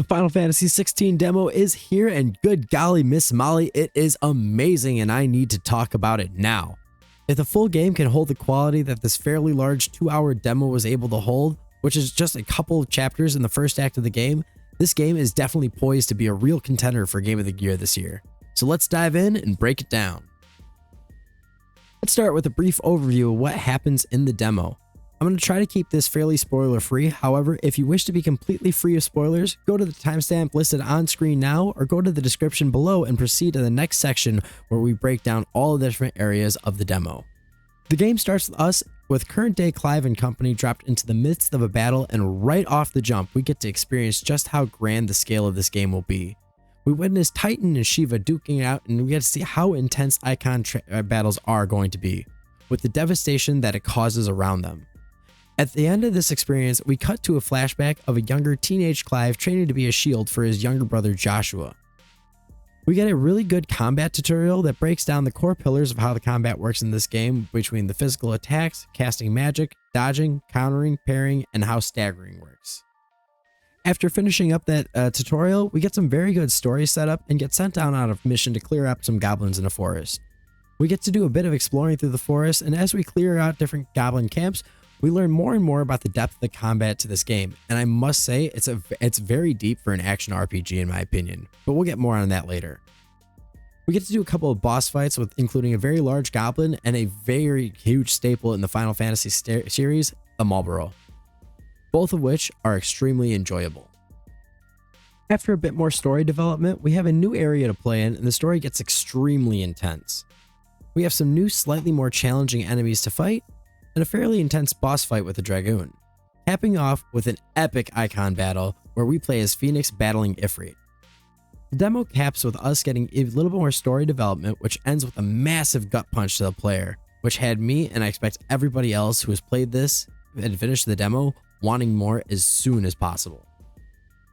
The Final Fantasy XVI demo is here, and good golly, Miss Molly, it is amazing, and I need to talk about it now. If the full game can hold the quality that this fairly large 2-hour demo was able to hold, which is just a couple of chapters in the first act of the game, this game is definitely poised to be a real contender for Game of the Year this year. So let's dive in and break it down. Let's start with a brief overview of what happens in the demo. I'm going to try to keep this fairly spoiler free, however, if you wish to be completely free of spoilers, go to the timestamp listed on screen now or go to the description below and proceed to the next section where we break down all the different areas of the demo. The game starts with us with current day Clive and company dropped into the midst of a battle, and right off the jump we get to experience just how grand the scale of this game will be. We witness Titan and Shiva duking it out, and we get to see how intense icon battles are going to be, with the devastation that it causes around them. At the end of this experience, we cut to a flashback of a younger teenage Clive training to be a shield for his younger brother Joshua. We get a really good combat tutorial that breaks down the core pillars of how the combat works in this game between the physical attacks, casting magic, dodging, countering, parrying, and how staggering works. After finishing up that tutorial, we get some very good story setup and get sent down on a mission to clear up some goblins in a forest. We get to do a bit of exploring through the forest, and as we clear out different goblin camps, we learn more and more about the depth of the combat to this game, and I must say it's very deep for an action RPG in my opinion, but we'll get more on that later. We get to do a couple of boss fights with including a very large goblin and a very huge staple in the Final Fantasy series, the Marlboro, both of which are extremely enjoyable. After a bit more story development, we have a new area to play in and the story gets extremely intense. We have some new slightly more challenging enemies to fight, and a fairly intense boss fight with a Dragoon, capping off with an epic icon battle where we play as Phoenix battling Ifrit. The demo caps with us getting a little bit more story development, which ends with a massive gut punch to the player, which had me, and I expect everybody else who has played this and finished the demo, wanting more as soon as possible.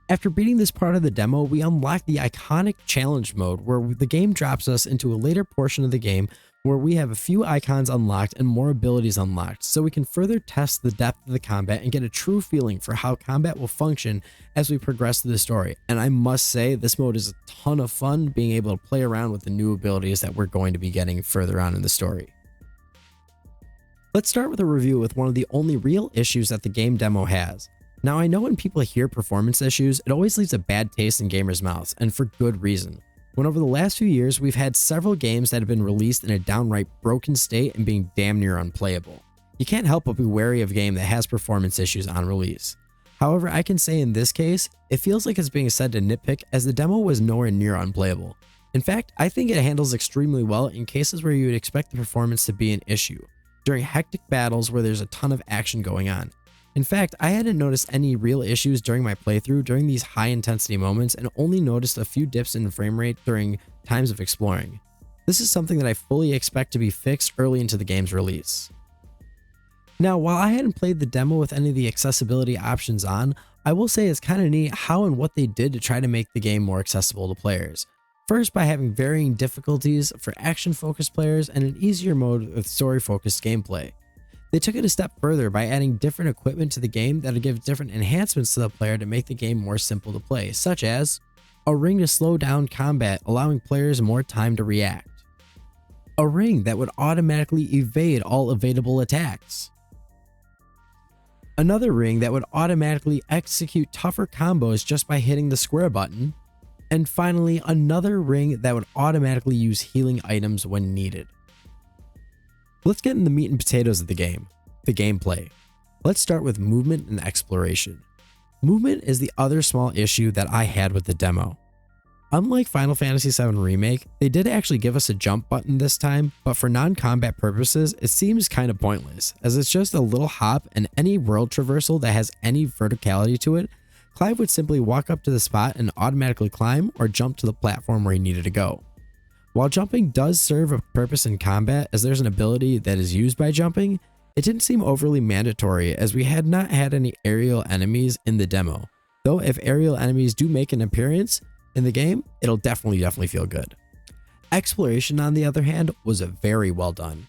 After beating this part of the demo, we unlock the iconic challenge mode where the game drops us into a later portion of the game where we have a few icons unlocked and more abilities unlocked, so we can further test the depth of the combat and get a true feeling for how combat will function as we progress through the story. And I must say, this mode is a ton of fun being able to play around with the new abilities that we're going to be getting further on in the story. Let's start with a review with one of the only real issues that the game demo has. Now, I know when people hear performance issues, it always leaves a bad taste in gamers' mouths, and for good reason. When over the last few years, we've had several games that have been released in a downright broken state and being damn near unplayable. You can't help but be wary of a game that has performance issues on release. However, I can say in this case, it feels like it's being said to nitpick as the demo was nowhere near unplayable. In fact, I think it handles extremely well in cases where you would expect the performance to be an issue, during hectic battles where there's a ton of action going on. In fact, I hadn't noticed any real issues during my playthrough during these high intensity moments and only noticed a few dips in frame rate during times of exploring. This is something that I fully expect to be fixed early into the game's release. Now, while I hadn't played the demo with any of the accessibility options on, I will say it's kind of neat how and what they did to try to make the game more accessible to players. First, by having varying difficulties for action-focused players and an easier mode with story-focused gameplay. They took it a step further by adding different equipment to the game that'll give different enhancements to the player to make the game more simple to play, such as a ring to slow down combat, allowing players more time to react, a ring that would automatically evade all evadable attacks, another ring that would automatically execute tougher combos just by hitting the square button, and finally another ring that would automatically use healing items when needed. Let's get in the meat and potatoes of the game, the gameplay. Let's start with movement and exploration. Movement is the other small issue that I had with the demo. Unlike Final Fantasy VII Remake, they did actually give us a jump button this time, but for non-combat purposes, it seems kind of pointless, as it's just a little hop and any world traversal that has any verticality to it, Clive would simply walk up to the spot and automatically climb or jump to the platform where he needed to go. While jumping does serve a purpose in combat as there's an ability that is used by jumping, it didn't seem overly mandatory as we had not had any aerial enemies in the demo, though if aerial enemies do make an appearance in the game, it'll definitely feel good. Exploration, on the other hand, was very well done.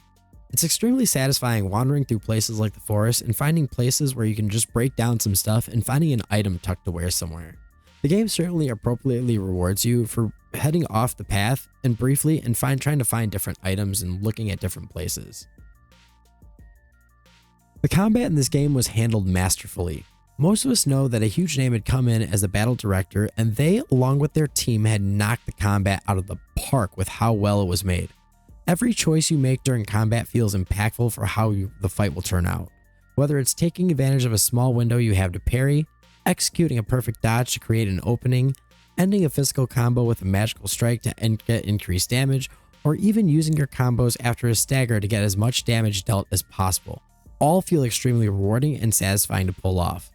It's extremely satisfying wandering through places like the forest and finding places where you can just break down some stuff and finding an item tucked away somewhere. The game certainly appropriately rewards you for heading off the path and briefly and trying to find different items and looking at different places. The combat in this game was handled masterfully. Most of us know that a huge name had come in as the battle director, and they, along with their team, had knocked the combat out of the park with how well it was made. Every choice you make during combat feels impactful for how the fight will turn out. Whether it's taking advantage of a small window you have to parry, executing a perfect dodge to create an opening, ending a physical combo with a magical strike to get increased damage, or even using your combos after a stagger to get as much damage dealt as possible, all feel extremely rewarding and satisfying to pull off.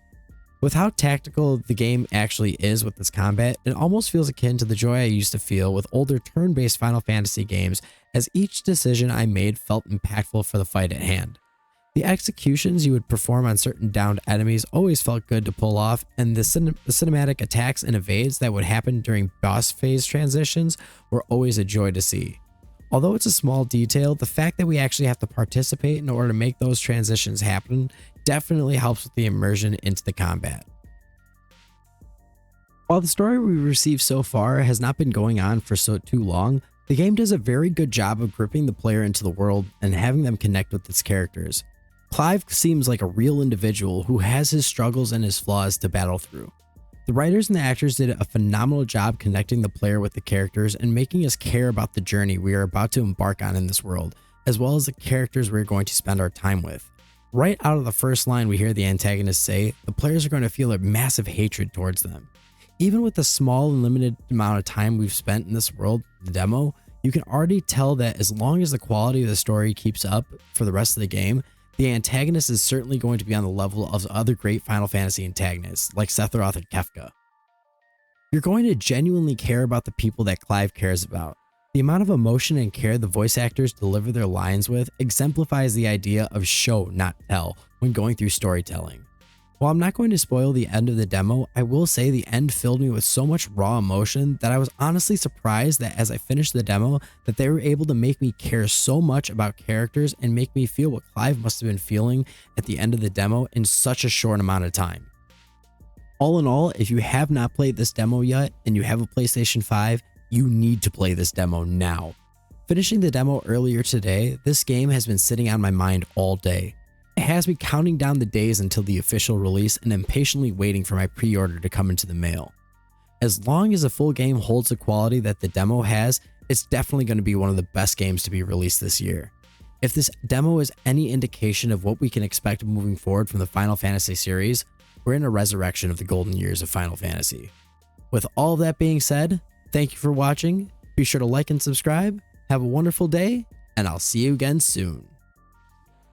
With how tactical the game actually is with this combat, it almost feels akin to the joy I used to feel with older turn-based Final Fantasy games, as each decision I made felt impactful for the fight at hand. The executions you would perform on certain downed enemies always felt good to pull off, and the cinematic attacks and evades that would happen during boss phase transitions were always a joy to see. Although it's a small detail, the fact that we actually have to participate in order to make those transitions happen definitely helps with the immersion into the combat. While the story we received so far has not been going on for too long, the game does a very good job of gripping the player into the world and having them connect with its characters. Clive seems like a real individual who has his struggles and his flaws to battle through. The writers and the actors did a phenomenal job connecting the player with the characters and making us care about the journey we are about to embark on in this world, as well as the characters we're going to spend our time with. Right out of the first line we hear the antagonist say, the players are going to feel a massive hatred towards them. Even with the small and limited amount of time we've spent in this world, the demo, you can already tell that as long as the quality of the story keeps up for the rest of the game, the antagonist is certainly going to be on the level of other great Final Fantasy antagonists like Sephiroth and Kefka. You're going to genuinely care about the people that Clive cares about. The amount of emotion and care the voice actors deliver their lines with exemplifies the idea of show, not tell, when going through storytelling. While I'm not going to spoil the end of the demo, I will say the end filled me with so much raw emotion that I was honestly surprised that as I finished the demo, that they were able to make me care so much about characters and make me feel what Clive must have been feeling at the end of the demo in such a short amount of time. All in all, if you have not played this demo yet and you have a PlayStation 5, you need to play this demo now. Finishing the demo earlier today, this game has been sitting on my mind all day. It has me counting down the days until the official release and impatiently waiting for my pre-order to come into the mail. As long as the full game holds the quality that the demo has, it's definitely going to be one of the best games to be released this year. If this demo is any indication of what we can expect moving forward from the Final Fantasy series, we're in a resurrection of the golden years of Final Fantasy. With all of that being said, thank you for watching, be sure to like and subscribe, have a wonderful day, and I'll see you again soon.